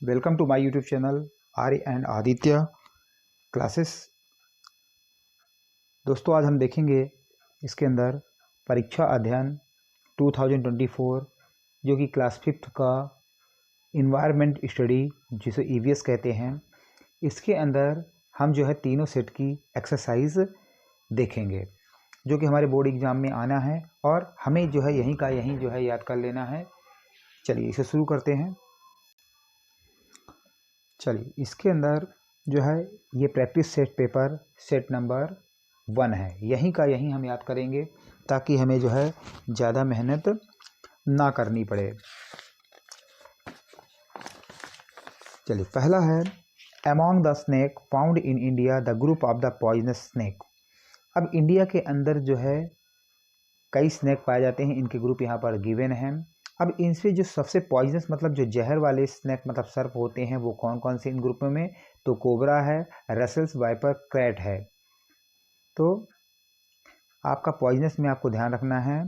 Welcome to my YouTube channel Arya and Aditya classes. दोस्तों आज हम देखेंगे इसके अंदर परीक्षा अध्ययन 2024 जो कि क्लास 5th का इन्वायरमेंट स्टडी जिसे ईवीएस कहते हैं। इसके अंदर हम जो है तीनों सेट की एक्सरसाइज देखेंगे जो कि हमारे बोर्ड एग्जाम में आना है और हमें जो है यहीं का यहीं जो है याद कर लेना है। चलिए इसे शुरू करते हैं। चलिए इसके अंदर जो है ये practice set paper set number 1 है, यहीं का यहीं हम याद करेंगे ताकि हमें जो है ज़्यादा मेहनत ना करनी पड़े। चलिए पहला है among the snake found in India the group of the poisonous snake. अब इंडिया के अंदर जो है कई स्नेक पाए जाते हैं, इनके ग्रुप यहाँ पर गिवन हैं। अब इनसे जो सबसे पॉइजनस मतलब जो जहर वाले स्नेक मतलब सर्प होते हैं वो कौन कौन से इन ग्रुप में, तो कोबरा है, रसेल्स, वाइपर, क्रैट है। तो आपका पॉइजनस में आपको ध्यान रखना है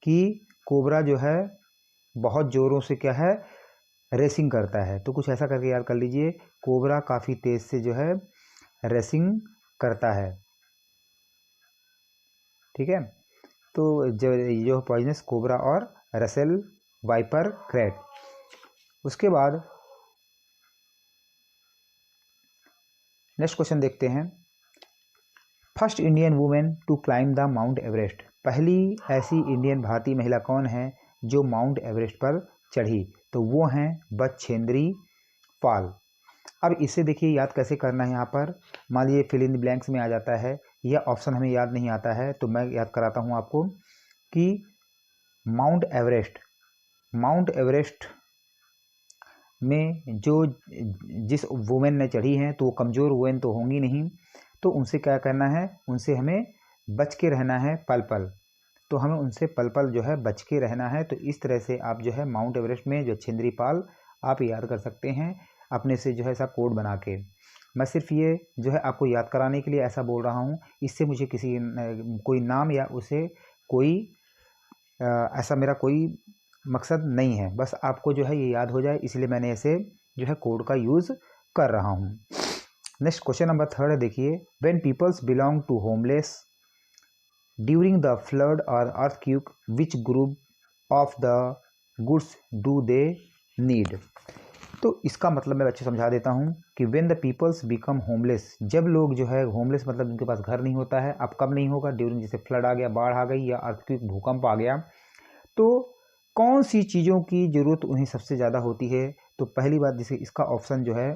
कि कोबरा जो है बहुत ज़ोरों से क्या है रेसिंग करता है, तो कुछ ऐसा करके याद कर लीजिए, कोबरा काफ़ी तेज़ से जो है रेसिंग करता है। ठीक है, तो जो पॉइजनस कोबरा और रसेल, वाइपर, क्रैट। उसके बाद नेक्स्ट क्वेश्चन देखते हैं। First Indian women to climb the Mount Everest. पहली ऐसी इंडियन भारतीय महिला कौन है जो माउंट एवरेस्ट पर चढ़ी, तो वो हैं बछेंद्री पाल। अब इसे देखिए याद कैसे करना है। यहाँ पर मान लीजिए फिल इन द ब्लैंक्स में आ जाता है या ऑप्शन हमें याद नहीं आता है तो मैं याद कराता हूँ आपको कि माउंट एवरेस्ट में जो जिस वुमेन ने चढ़ी हैं तो वो कमज़ोर वुमेन तो होंगी नहीं, तो उनसे क्या करना है, उनसे हमें बच के रहना है पल पल। तो हमें उनसे पल पल जो है बच के रहना है। तो इस तरह से आप जो है माउंट एवरेस्ट में जो बछेंद्री पाल आप याद कर सकते हैं अपने से जो है ऐसा कोड बना के। मैं सिर्फ ये जो है आपको याद कराने के लिए ऐसा बोल रहा हूँ, इससे मुझे किसी कोई नाम या उसे कोई ऐसा मेरा कोई मकसद नहीं है, बस आपको जो है ये याद हो जाए इसलिए मैंने ऐसे जो है कोड का यूज़ कर रहा हूँ। नेक्स्ट क्वेश्चन नंबर 3 देखिए। When peoples belong to homeless during the flood और earthquake which group of the goods do they need. तो इसका मतलब मैं बच्चे समझा देता हूँ कि when the peoples become homeless, जब लोग जो है होमलेस मतलब उनके पास घर नहीं होता है। अब कब नहीं होगा, ड्यूरिंग जैसे फ्लड आ गया, बाढ़ आ गई या अर्थक्वेक भूकंप आ गया, तो कौन सी चीज़ों की ज़रूरत उन्हें सबसे ज़्यादा होती है। तो पहली बात जैसे इसका ऑप्शन जो है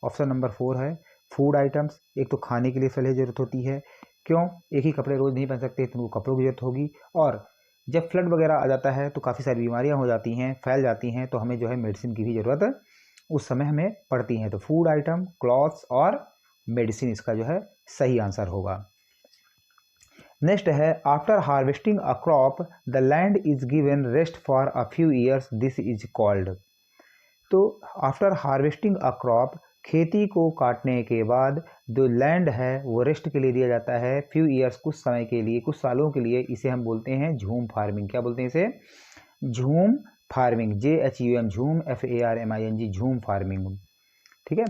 ऑप्शन नंबर 4 है फूड आइटम्स। एक तो खाने के लिए पहले ज़रूरत होती है, क्यों, एक ही कपड़े रोज़ नहीं पहन सकते तो उनको कपड़ों की ज़रूरत होगी। और जब फ्लड वगैरह आ जाता है तो काफ़ी सारी बीमारियां हो जाती हैं, फैल जाती हैं, तो हमें जो है मेडिसिन की भी ज़रूरत उस समय हमें पड़ती है। तो फूड आइटम, क्लॉथ्स और मेडिसिन इसका जो है सही आंसर होगा। नेक्स्ट है after harvesting a crop the land is given rest for a few years, this is called. तो आफ्टर हार्वेस्टिंग अ क्रॉप, खेती को काटने के बाद जो लैंड है वो रेस्ट के लिए दिया जाता है फ्यू ईयर्स, कुछ समय के लिए, कुछ सालों के लिए। इसे हम बोलते हैं झूम फार्मिंग। क्या बोलते हैं इसे? झूम फार्मिंग, JHUM, झूम, FARMING, झूम फार्मिंग। ठीक है,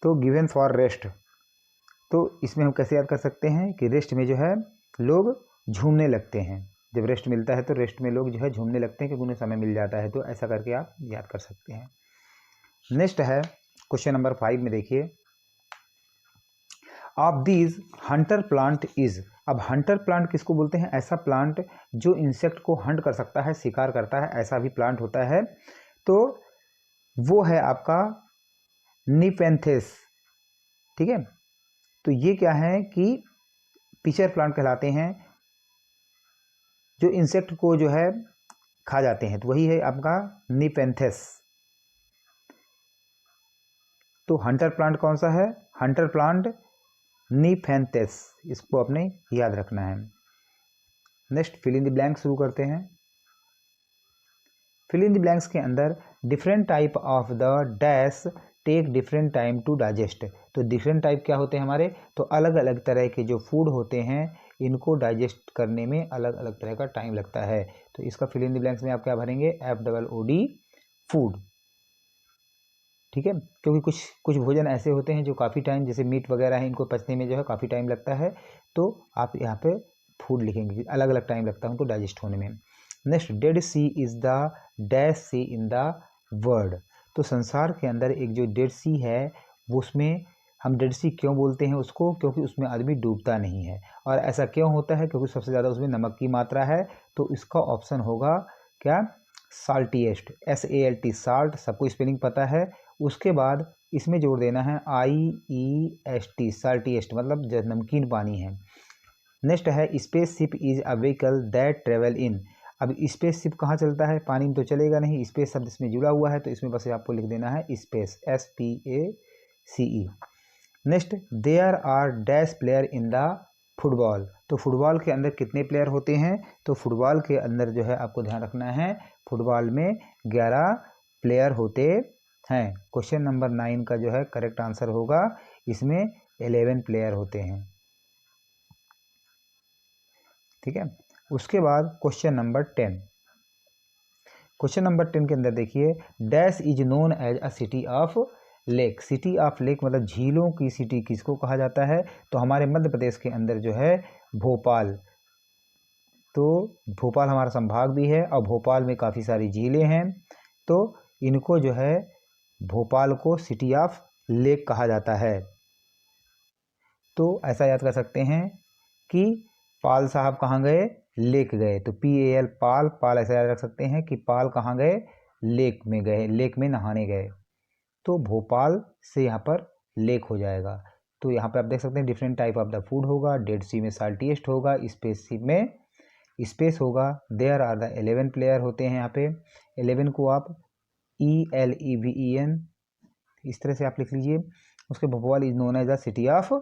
तो गिवन फॉर रेस्ट, तो इसमें हम कैसे याद कर सकते हैं कि रेस्ट में जो है लोग झूमने लगते हैं। जब रेस्ट मिलता है तो रेस्ट में लोग जो है झूमने लगते हैं क्योंकि उन्हें समय मिल जाता है। तो ऐसा करके आप याद कर सकते हैं। नेक्स्ट है क्वेश्चन नंबर 5 में देखिए। Of these Hunter plant is. अब हंटर प्लांट किसको बोलते हैं? ऐसा प्लांट जो इंसेक्ट को हंट कर सकता है, शिकार करता है, ऐसा भी प्लांट होता है। तो वो है आपका निपेंथेस। ठीक है, तो ये क्या है कि पिचर प्लांट कहलाते हैं जो इंसेक्ट को जो है खा जाते हैं, तो वही है आपका निपेंथेस। तो हंटर प्लांट कौन सा है? हंटर प्लांट निपेंथेस, इसको अपने याद रखना है। Next fill in the blank शुरू करते हैं। फिल इन द ब्लैंक्स के अंदर different type of the dash take different time to digest. तो डिफरेंट टाइप क्या होते हैं हमारे? तो अलग अलग तरह के जो फूड होते हैं इनको डाइजेस्ट करने में अलग अलग तरह का टाइम लगता है। तो इसका फिल इन द ब्लैंक्स में आप क्या भरेंगे? FOOD फूड, ठीक है, क्योंकि कुछ कुछ भोजन ऐसे होते हैं जो काफ़ी टाइम, जैसे मीट वगैरह है, इनको पचने में जो है काफ़ी टाइम लगता है, तो आप यहाँ पे फूड लिखेंगे, अलग अलग टाइम लगता है उनको डाइजेस्ट होने में। Next, Dead Sea is the dash sea in the world. तो संसार के अंदर एक जो डेड सी है वो, उसमें हम डेड सी क्यों बोलते हैं उसको, क्योंकि उसमें आदमी डूबता नहीं है। और ऐसा क्यों होता है, क्योंकि सबसे ज़्यादा उसमें नमक की मात्रा है। तो इसका ऑप्शन होगा क्या, साल्टीएस्ट, SALT, साल्ट, सबको स्पेलिंग पता है। उसके बाद इसमें जोड़ देना है IEST, साल्टीएस्ट, मतलब नमकीन पानी है। नेक्स्ट है space ship is a vehicle that travel in. अब स्पेस शिप कहाँ चलता है, पानी में तो चलेगा नहीं, स्पेस शब्द इसमें जुड़ा हुआ है, तो इसमें बस आपको लिख देना है space, SPACE। Next, there are dash player in the football. तो फुटबॉल के अंदर कितने प्लेयर होते हैं, तो फुटबॉल के अंदर जो है आपको ध्यान रखना है, फुटबॉल में 11 प्लेयर होते हैं। क्वेश्चन नंबर 9 का जो है करेक्ट आंसर होगा, इसमें 11 प्लेयर होते हैं, ठीक है। उसके बाद क्वेश्चन नंबर 10, क्वेश्चन नंबर 10 के अंदर देखिए, dash is known as a city of lake. City of lake मतलब झीलों की सिटी किसको कहा जाता है, तो हमारे मध्य प्रदेश के अंदर जो है भोपाल, तो भोपाल हमारा संभाग भी है और भोपाल में काफ़ी सारी झीलें हैं, तो इनको जो है भोपाल को सिटी ऑफ लेक कहा जाता है। तो ऐसा याद कर सकते हैं कि पाल साहब कहाँ गए, लेक गए, तो PAL, पाल, पाल ऐसा याद रख सकते हैं कि पाल कहाँ गए, लेक में गए, लेक में नहाने गए, तो भोपाल से यहाँ पर लेक हो जाएगा। तो यहाँ पे आप देख सकते हैं different type of the food होगा, डेड सी में साल्टीएस्ट होगा, स्पेस सी में स्पेस होगा, देयर आर द 11 प्लेयर होते हैं। यहाँ पे 11 को आप ELEVEN इस तरह से आप लिख लीजिए। उसके Bhopal is known as the city of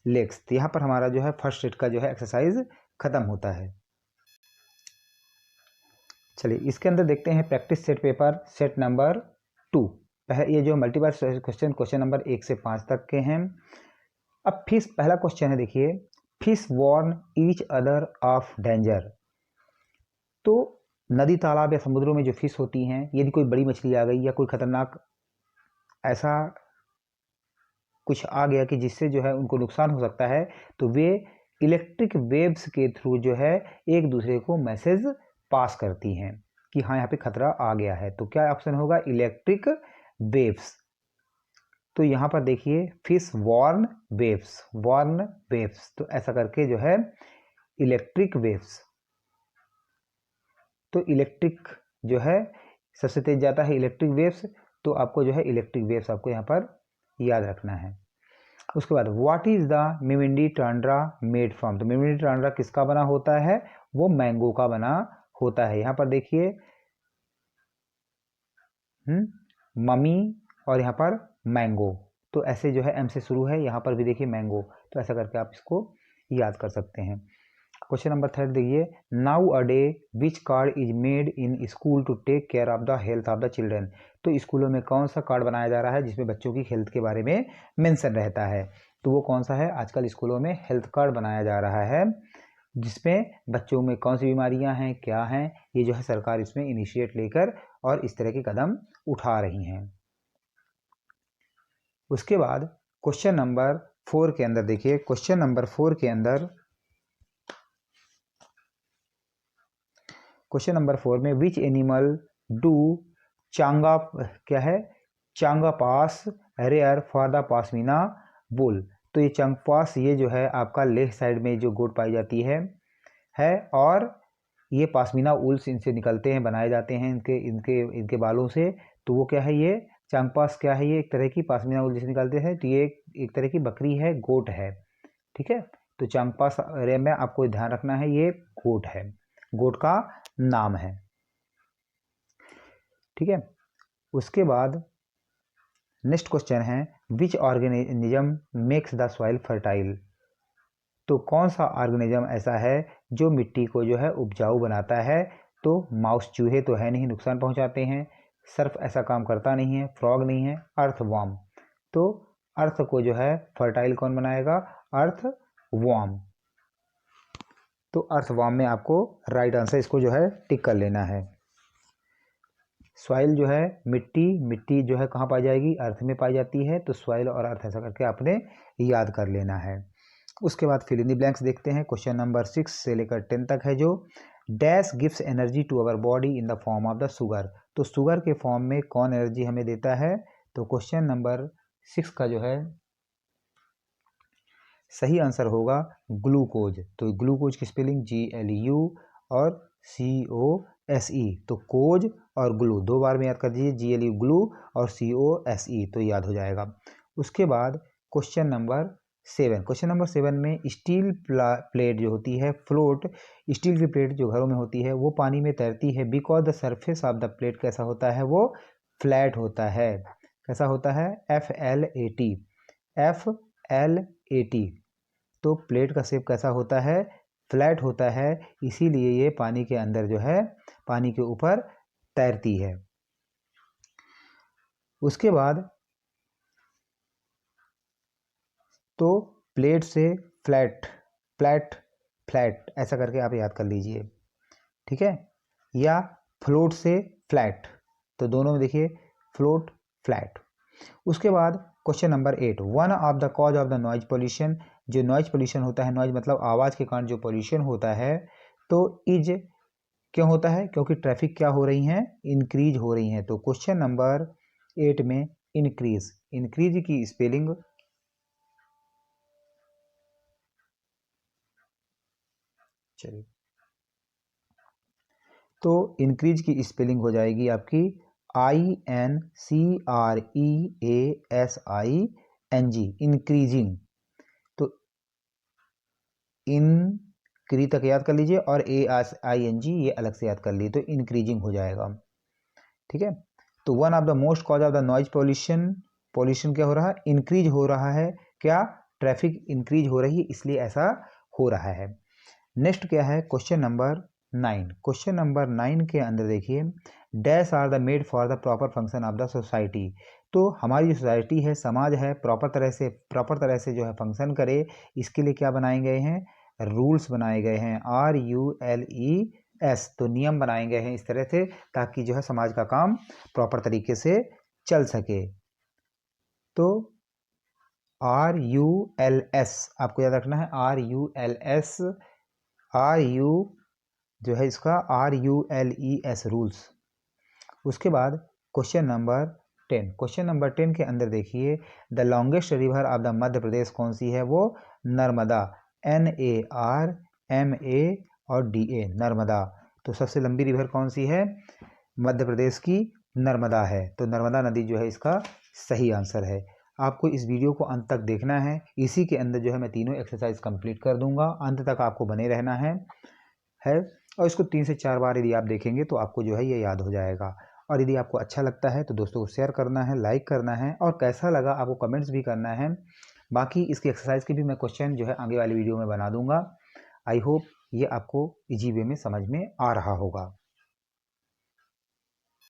lakes. तो यहाँ पर हमारा जो है फर्स्ट सेट का जो है एक्सरसाइज खत्म होता है। चलिए इसके अंदर देखते हैं practice set paper set number 2। ये जो मल्टीपल क्वेश्चन, क्वेश्चन नंबर 1 से 5 तक के हैं। अब फिश, पहला क्वेश्चन है देखिए, fish warn each other of danger. तो नदी, तालाब या समुद्रों में जो फिश होती हैं, यदि कोई बड़ी मछली आ गई या कोई खतरनाक ऐसा कुछ आ गया कि जिससे जो है उनको नुकसान हो सकता है, तो वे इलेक्ट्रिक वेव्स के थ्रू जो है एक दूसरे को मैसेज पास करती हैं कि हाँ यहाँ पे खतरा आ गया है। तो क्या ऑप्शन होगा, इलेक्ट्रिक वेव्स। तो यहाँ पर देखिए fish warn waves, warn waves, तो ऐसा करके जो है इलेक्ट्रिक वेव्स। तो इलेक्ट्रिक जो है सबसे तेज जाता है इलेक्ट्रिक वेव्स, तो आपको जो है इलेक्ट्रिक वेव्स आपको यहाँ पर याद रखना है। उसके बाद what is the mimindi tundra made from. तो मिमिंडी टांड्रा किसका बना होता है, वो मैंगो का बना होता है। यहाँ पर देखिए मम्मी और यहाँ पर मैंगो, तो ऐसे जो है M से शुरू है, यहाँ पर भी देखिए मैंगो, तो ऐसा करके आप इसको याद कर सकते हैं। क्वेश्चन नंबर 3 देखिए, now a day which card is made in school to take care of the health of the children. तो स्कूलों में कौन सा कार्ड बनाया जा रहा है जिसमें बच्चों की हेल्थ के बारे में मेंशन रहता है, तो वो कौन सा है, आजकल स्कूलों में हेल्थ कार्ड बनाया जा रहा है, जिसमें बच्चों में कौन सी बीमारियां हैं, क्या हैं, ये जो है सरकार इसमें इनिशिएट लेकर और इस तरह के कदम उठा रही हैं। उसके बाद क्वेश्चन नंबर 4 के अंदर देखिए, क्वेश्चन नंबर 4 के अंदर क्वेश्चन नंबर 4 में विच एनिमल डू चांगा, क्या है, चांगा पास रेयर फॉर द पासमीना वुल। तो ये चंगपास, ये जो है आपका लेफ्ट साइड में जो गोट पाई जाती है और ये पासमीना उल्स इनसे निकलते हैं, बनाए जाते हैं इनके इनके इनके बालों से। तो वो क्या है, ये चांगपास क्या है, ये एक तरह की पासमीना उल जिसे निकलते हैं, तो ये एक तरह की बकरी है, गोट है, ठीक है। तो चांगपास रे में आपको ध्यान रखना है, ये गोट है, गोट का नाम है, ठीक है। उसके बाद नेक्स्ट क्वेश्चन है, which organism makes the soil fertile. तो कौन सा ऑर्गेनिज्म ऐसा है जो मिट्टी को जो है उपजाऊ बनाता है। तो माउस, चूहे तो है नहीं, नुकसान पहुंचाते हैं, सर्फ ऐसा काम करता नहीं है, फ्रॉग नहीं है, अर्थवॉर्म। तो अर्थ को जो है फर्टाइल कौन बनाएगा, अर्थवॉर्म। तो अर्थवॉर्म में आपको राइट आंसर इसको जो है टिक कर लेना है। सॉइल जो है मिट्टी, मिट्टी जो है कहाँ पाई जाएगी, अर्थ में पाई जाती है, तो सॉइल और अर्थ ऐसा करके आपने याद कर लेना है। उसके बाद फिल इन द ब्लैंक्स देखते हैं। क्वेश्चन नंबर 6 से लेकर 10 तक है जो dash gives energy to our body in the form of the sugar. तो शुगर के फॉर्म में कौन एनर्जी हमें देता है, तो क्वेश्चन नंबर 6 का जो है सही आंसर होगा ग्लूकोज। तो ग्लूकोज की स्पेलिंग GLU और COSE, तो कोज और ग्लू 2 बार में याद कर दीजिए, GLU ग्लू और COSE, तो याद हो जाएगा। उसके बाद क्वेश्चन नंबर 7, क्वेश्चन नंबर 7 में स्टील प्लेट जो होती है फ्लोट, स्टील की प्लेट जो घरों में होती है वो पानी में तैरती है because the surface of the plate कैसा होता है, वो फ्लैट होता है। कैसा होता है, FLAT, तो प्लेट का शेप कैसा होता है, फ्लैट होता है, इसीलिए ये पानी के अंदर जो है पानी के ऊपर तैरती है। उसके बाद तो प्लेट से फ्लैट, फ्लैट, फ्लैट ऐसा करके आप याद कर लीजिए, ठीक है, या फ्लोट से फ्लैट, तो दोनों में देखिए फ्लोट, फ्लैट। उसके बाद question number 8, one of the cause of the noise pollution, जो नॉइज पोल्यूशन होता है, नॉइज मतलब आवाज़ के कारण जो पोल्यूशन होता है, तो इज क्यों होता है, क्योंकि ट्रैफिक क्या हो रही हैं, इंक्रीज हो रही हैं। तो क्वेश्चन नंबर 8 में इंक्रीज, इंक्रीज की स्पेलिंग चलिए, तो इंक्रीज की स्पेलिंग हो जाएगी आपकी INCREASING, इंक्रीजिंग। तो इनक्री तक याद कर लीजिए और ASING ये अलग से याद कर लीजिए, तो इंक्रीजिंग हो जाएगा, ठीक है। तो one of the most cause of the noise pollution, pollution क्या हो रहा है, इंक्रीज हो रहा है, क्या, ट्रैफिक इंक्रीज हो रही है, इसलिए ऐसा हो रहा है। नेक्स्ट क्या है, क्वेश्चन नंबर 9, क्वेश्चन नंबर 9 के अंदर देखिए dash are the made for the proper function of the society. तो हमारी जो सोसाइटी है, समाज है, प्रॉपर तरह से जो है फंक्शन करे, इसके लिए क्या बनाए गए हैं, रूल्स बनाए गए हैं, RULES, तो नियम बनाए गए हैं इस तरह से ताकि जो है समाज का काम प्रॉपर तरीके से चल सके। तो RULS आपको याद रखना है, RULS, RU जो है इसका RULES, रूल्स। उसके बाद क्वेश्चन नंबर 10, क्वेश्चन नंबर 10 के अंदर देखिए the longest river of the Madhya Pradesh कौन सी है, वो नर्मदा, NARMA और DA, नर्मदा। तो सबसे लंबी रिवर कौन सी है, मध्य प्रदेश की नर्मदा है, तो नर्मदा नदी जो है इसका सही आंसर है। आपको इस वीडियो को अंत तक देखना है, इसी के अंदर जो है मैं तीनों एक्सरसाइज कंप्लीट कर दूंगा, अंत तक आपको बने रहना है और इसको 3 से 4 बार यदि आप देखेंगे तो आपको जो है ये याद हो जाएगा। और यदि आपको अच्छा लगता है तो दोस्तों को शेयर करना है, लाइक करना है, और कैसा लगा आपको कमेंट्स भी करना है। बाकी इसकी एक्सरसाइज के भी मैं क्वेश्चन जो है आगे वाली वीडियो में बना दूंगा। आई होप ये आपको इजी वे में समझ में आ रहा होगा।